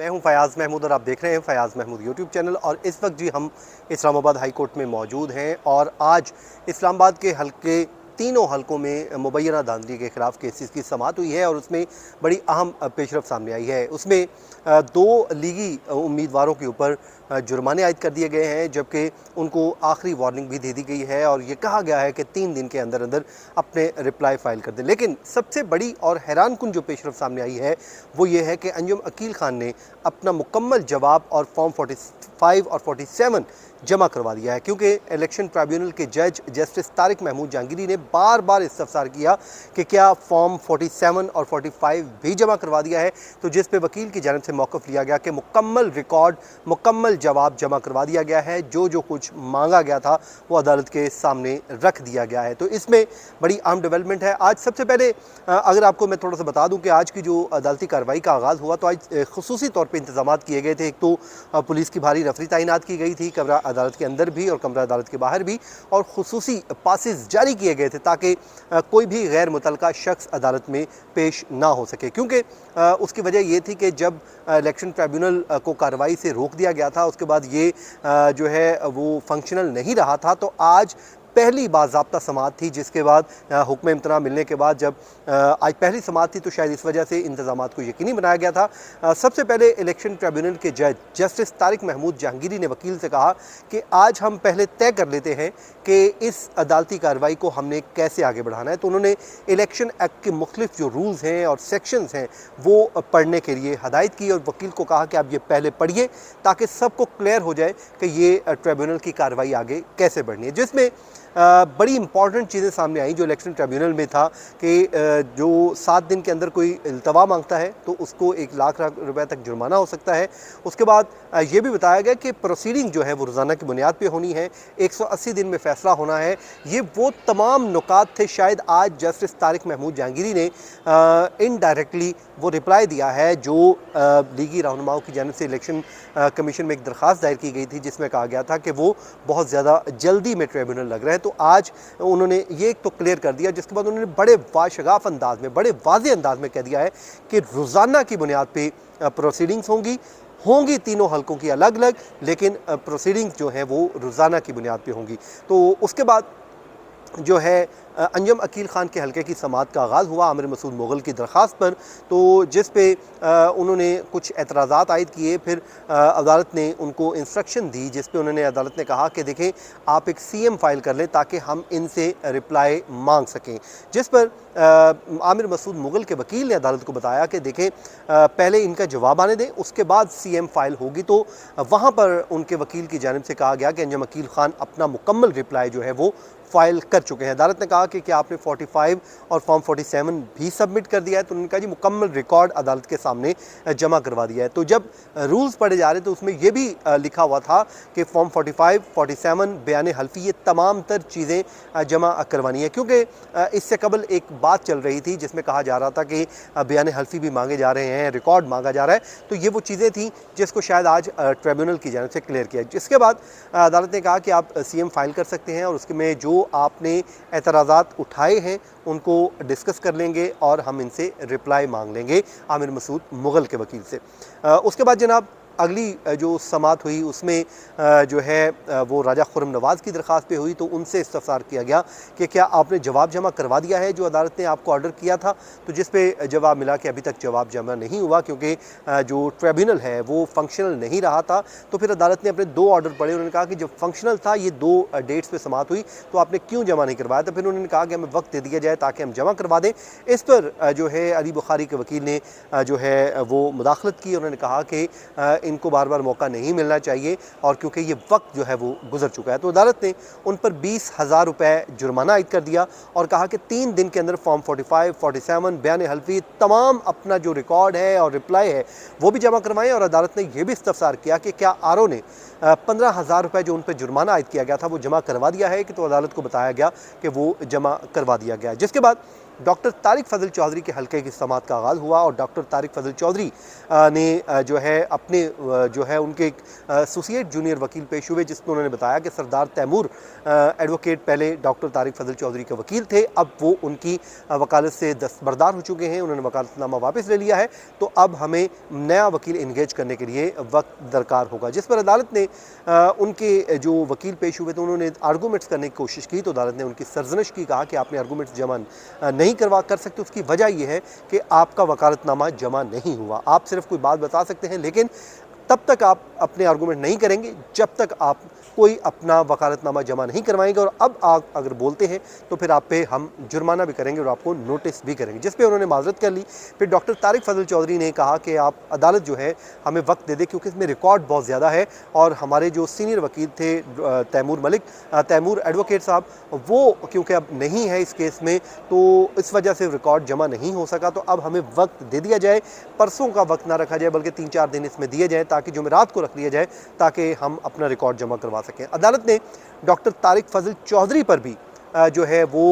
मैं हूं फयाज़ महमूद और आप देख रहे हैं फयाज़ महमूद यूट्यूब चैनल। और इस वक्त जी हम इस्लामाबाद हाई कोर्ट में मौजूद हैं और आज इस्लामाबाद के हल्के तीनों हलकों में मुबैना धांधली के खिलाफ केसेस की समाअत हुई है और उसमें बड़ी अहम पेशरफ सामने आई है। उसमें दो लीगी उम्मीदवारों के ऊपर जुर्माने आयद कर दिए गए हैं, जबकि उनको आखिरी वार्निंग भी दे दी गई है और ये कहा गया है कि 3 दिन के अंदर अंदर अपने रिप्लाई फाइल कर दें। लेकिन सबसे बड़ी और हैरानकुन जो पेशरफ सामने आई है वो ये है कि अंजुम अकील खान ने अपना मुकम्मल जवाब और फॉर्म 45 और 47 जमा करवा दिया है, क्योंकि इलेक्शन ट्राइब्यूनल के जज जस्टिस तारिक महमूद जहांगीरी ने बार बार इस्तफसार किया कि क्या फॉर्म 47 और 45 भी जमा करवा दिया है, तो जिस पे वकील की जानिब से मौक़िफ़ लिया गया कि मुकम्मल रिकॉर्ड मुकम्मल जवाब जमा करवा दिया गया है, जो कुछ मांगा गया था वो अदालत के सामने रख दिया गया है। तो इसमें बड़ी अहम डेवलपमेंट है। आज सबसे पहले अगर आपको मैं थोड़ा सा बता दूं कि आज की जो अदालती कार्रवाई का आगाज़ हुआ तो आज खुसूसी तौर पर इंतजाम किए गए थे। एक तो पुलिस की भारी रफरी तैनात की गई थी कमरा अदालत के अंदर भी और कमरा अदालत के बाहर भी, और खुसूसी पासेस जारी किए गए थे ताकि कोई भी गैर मुतलका शख्स अदालत में पेश ना हो सके, क्योंकि उसकी वजह ये थी कि जब इलेक्शन ट्राइब्यूनल को कार्रवाई से रोक दिया गया था उसके बाद ये जो है वो फंक्शनल नहीं रहा था। तो आज पहली बाज़ाब्ता समाअत थी, जिसके बाद हुक्म इम्तना मिलने के बाद जब आज पहली समाअत थी तो शायद इस वजह से इंतजामात को यकीनी बनाया गया था। सबसे पहले इलेक्शन ट्राइब्यूनल के जज जस्टिस तारिक महमूद जहांगीरी ने वकील से कहा कि आज हम पहले तय कर लेते हैं कि इस अदालती कार्रवाई को हमने कैसे आगे बढ़ाना है। तो उन्होंने इलेक्शन एक्ट के मुख्तलिफ जो रूल्स हैं और सेक्शंस हैं वो पढ़ने के लिए हदायत की और वकील को कहा कि आप ये पहले पढ़िए ताकि सबको क्लियर हो जाए कि ये ट्राइब्यूनल की कार्रवाई आगे कैसे बढ़नी है। जिसमें बड़ी इंपॉर्टेंट चीज़ें सामने आई जो इलेक्शन ट्राइब्यूनल में था कि जो 7 दिन के अंदर कोई इल्तवा मांगता है तो उसको 1 लाख रुपए तक जुर्माना हो सकता है। उसके बाद ये भी बताया गया कि प्रोसीडिंग जो है वो रोज़ाना की बुनियाद पे होनी है, 180 दिन में फ़ैसला होना है। ये वो तमाम नुकात थे। शायद आज जस्टिस तारिक महमूद जहांगीरी ने इनडायरेक्टली वो रिप्लाई दिया है जो लीगी रहनुमाओं की जानिब से इलेक्शन कमीशन में एक दरख्वास्त दायर की गई थी, जिसमें कहा गया था कि वो बहुत ज़्यादा जल्दी में ट्रिब्यूनल लग रहे हैं। तो आज उन्होंने ये एक तो क्लियर कर दिया, जिसके बाद उन्होंने बड़े वाशगाफ अंदाज में बड़े वाज़ेह अंदाज में कह दिया है कि रोज़ाना की बुनियाद पर प्रोसीडिंग्स होंगी तीनों हलकों की अलग अलग, लेकिन प्रोसीडिंग्स जो हैं वो रोज़ाना की बुनियाद पे होंगी। तो उसके बाद जो है अंजुम अकील खान के हलके की समाअत का आगाज़ हुआ आमिर मसूद मुग़ल की दरख्वास्त पर, तो जिस पे उन्होंने कुछ एतराज़ात आयद किए। फिर अदालत ने उनको इंस्ट्रक्शन दी, जिस पे उन्होंने अदालत ने कहा कि देखें आप एक CM फ़ाइल कर लें ताकि हम इनसे रिप्लाई मांग सकें। जिस पर आमिर मसूद मुग़ल के वकील ने अदालत को बताया कि देखें पहले इनका जवाब आने दें, उसके बाद CM फ़ाइल होगी। तो वहाँ पर उनके वकील की जानिब से कहा गया कि अंजुम अकील खान अपना मुकम्मल रिप्लाई जो है वो फ़ाइल कर चुके हैं। अदालत ने कहा कि क्या आपने 45 और फॉर्म 47 भी सबमिट कर दिया है, तो उन्होंने कहा जी मुकम्मल रिकॉर्ड अदालत के सामने जमा करवा दिया है। तो जब रूल्स पढ़े जा रहे तो उसमें यह भी लिखा हुआ था कि फॉर्म 45, 47 बयान हल्फी ये तमाम तर चीज़ें जमा करवानी है, क्योंकि इससे कबल एक बात चल रही थी जिसमें कहा जा रहा था कि बयान हल्फी भी मांगे जा रहे हैं, रिकॉर्ड मांगा जा रहा है। तो ये वो चीज़ें थी जिसको शायद आज ट्रिब्यूनल की जानिब से क्लियर किया। जिसके बाद अदालत ने कहा कि आप CM फ़ाइल कर सकते हैं और उसके में जो आपने एतराज़ात उठाए हैं उनको डिस्कस कर लेंगे और हम इनसे रिप्लाई मांग लेंगे आमिर मसूद मुग़ल के वकील से। उसके बाद जनाब अगली जो समाअत हुई उसमें जो है वो राजा खुर्रम नवाज़ की दरख्वास्त पे हुई। तो उनसे इस्तफसार किया गया कि क्या आपने जवाब जमा करवा दिया है जो अदालत ने आपको ऑर्डर किया था, तो जिस पे जवाब मिला कि अभी तक जवाब जमा नहीं हुआ, क्योंकि जो ट्रिब्यूनल है वो फंक्शनल नहीं रहा था। तो फिर अदालत ने अपने 2 ऑर्डर पढ़े। उन्होंने कहा कि जब फंक्शनल था, ये 2 डेट्स पर समाअत हुई, तो आपने क्यों जमा नहीं करवाया। तो फिर उन्होंने कहा कि हमें वक्त दे दिया जाए ताकि हम जमा करवा दें। इस पर जो है अली बुखारी के वकील ने जो है वो मुदाखलत की। उन्होंने कहा कि इनको बार बार मौका नहीं मिलना चाहिए और क्योंकि ये वक्त जो है वो गुजर चुका है। तो अदालत ने उन पर 20,000 रुपये जुर्माना आयद कर दिया और कहा कि 3 दिन के अंदर फॉर्म 45, 47 बयान हल्फी तमाम अपना जो रिकॉर्ड है और रिप्लाई है वो भी जमा करवाएं। और अदालत ने यह भी इस्तफसार किया कि क्या RO ने 15,000 रुपये जो उन पर जुर्माना आयद किया गया था वो जमा करवा दिया है कि, तो अदालत को बताया गया कि वो जमा करवा दिया गया। जिसके बाद डॉक्टर तारिक फजल चौधरी के हल्के की समाअत का आगाज़ हुआ और डॉक्टर तारिक फजल चौधरी ने जो है अपने जो है उनके एसोसिएट जूनियर वकील पेश हुए, जिसमें उन्होंने बताया कि सरदार तैमूर एडवोकेट पहले डॉक्टर तारिक फजल चौधरी के वकील थे, अब वो उनकी वकालत से दस्तबरदार हो चुके हैं, उन्होंने वकालतनामा वापस ले लिया है, तो अब हमें नया वकील इंगेज करने के लिए वक्त दरकार होगा। जिस पर अदालत ने उनके जो वकील पेश हुए थे उन्होंने आर्गूमेंट्स करने की कोशिश की, तो अदालत ने उनकी सरजनश की, कहा कि आपने आर्गूमेंट्स जमा नहीं कर सकते। उसकी वजह यह है कि आपका वकालतनामा जमा नहीं हुआ। आप सिर्फ कोई बात बता सकते हैं, लेकिन तब तक आप अपने आर्गूमेंट नहीं करेंगे जब तक आप कोई अपना वकालतनामा जमा नहीं करवाएंगे, और अब आप अगर बोलते हैं तो फिर आप पे हम जुर्माना भी करेंगे और आपको नोटिस भी करेंगे, जिस पे उन्होंने माजरत कर ली। फिर डॉक्टर तारिक फजल चौधरी ने कहा कि आप अदालत जो है हमें वक्त दे दे, क्योंकि इसमें रिकॉर्ड बहुत ज़्यादा है और हमारे जो सीनियर वकील थे तैमूर एडवोकेट साहब, वो क्योंकि अब नहीं है इस केस में, तो इस वजह से रिकॉर्ड जमा नहीं हो सका, तो अब हमें वक्त दे दिया जाए, परसों का वक्त ना रखा जाए बल्कि 3-4 दिन इसमें दिए जाए, ताकि जुमेरात को रख लिया जाए ताकि हम अपना रिकॉर्ड जमा करवा सकें। अदालत ने डॉक्टर तारिक फजल चौधरी पर भी जो है वो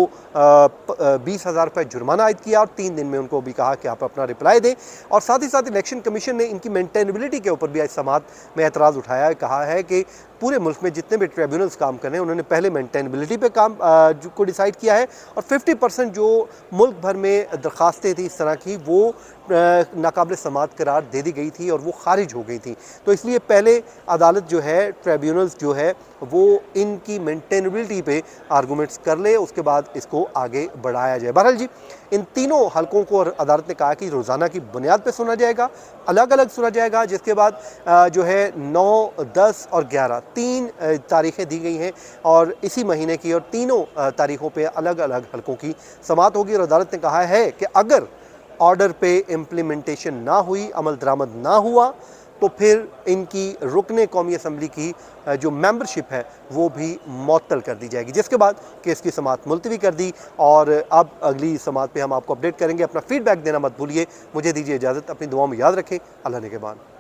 20,000 रुपये जुर्माना आयद किया और 3 दिन में उनको भी कहा कि आप अपना रिप्लाई दें, और साथ ही साथ इलेक्शन कमीशन ने इनकी मेंटेनेबिलिटी के ऊपर भी आज समाअत में एतराज़ उठाया है। कहा है कि पूरे मुल्क में जितने भी ट्रिब्यूनल्स काम कर रहे हैं उन्होंने पहले मेंटेनेबिलिटी पे काम को डिसाइड किया है, और 50% जो मुल्क भर में दरख्वास्तें थी इस तरह की वो नाकाबिल समाअत करार दे दी गई थी और वो खारिज हो गई थी। तो इसलिए पहले अदालत जो है, ट्रिब्यूनल्स जो है वो इनकी मेंटेनेबिलिटी पे आर्गूमेंट्स कर ले, उसके बाद इसको आगे बढ़ाया जाए। बहरहाल जी, इन तीनों हलकों को अदालत ने कहा कि रोज़ाना की बुनियाद पे सुना जाएगा, अलग अलग सुना जाएगा, जिसके बाद जो है 9, 10 और 11 3 तारीखें दी गई हैं और इसी महीने की, और तीनों तारीखों पे अलग अलग हलकों की समाअत होगी। और अदालत ने कहा है कि अगर ऑर्डर पे इम्प्लीमेंटेशन ना हुई, अमल दरामद ना हुआ, तो फिर इनकी रुकने कौमी असम्बली की जो मेंबरशिप है वो भी मुअत्तल कर दी जाएगी, जिसके बाद केस की समाअत मुलतवी कर दी। और अब अगली समाअत पे हम आपको अपडेट करेंगे। अपना फीडबैक देना मत भूलिए। मुझे दीजिए इजाज़त, अपनी दुआओं में याद रखें। अल्लाह ने के बाद।